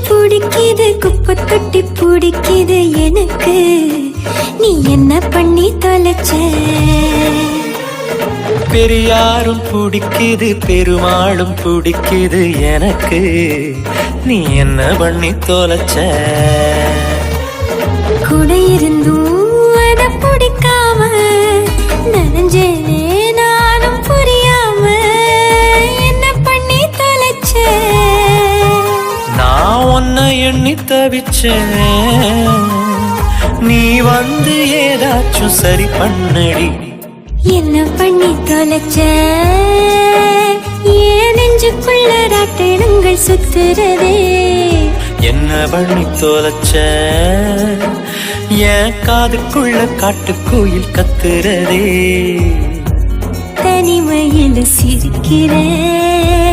பிடிக்குது குப்பை தொட்டி பிடிக்குது எனக்கு நீ என்ன பண்ணி தொலைச்ச பெரியாரும் பிடிக்குது பெருமாளும் பிடிக்குது எனக்கு நீ என்ன பண்ணி தொலைச்ச கூட இருந்தும் அத பிடிக்காம நனைஞ்சேனே நானும் புரியாம என்ன பண்ணி தொலைச்ச நான் உன்னை எண்ணி தவிச்சேன் நீ வந்து ஏதாச்சும் சரி பண்ணடி என்ன பண்ணி தொலைச்ச ஏன் நெஞ்சுக்குள்ள ராட்டினங்கள் சுத்துறதே என்ன பண்ணி தொலைச்ச என் காதுக்குள்ள காட்டுக்குயில் கத்துறதே தனிமையில் சிரிக்கிறேன்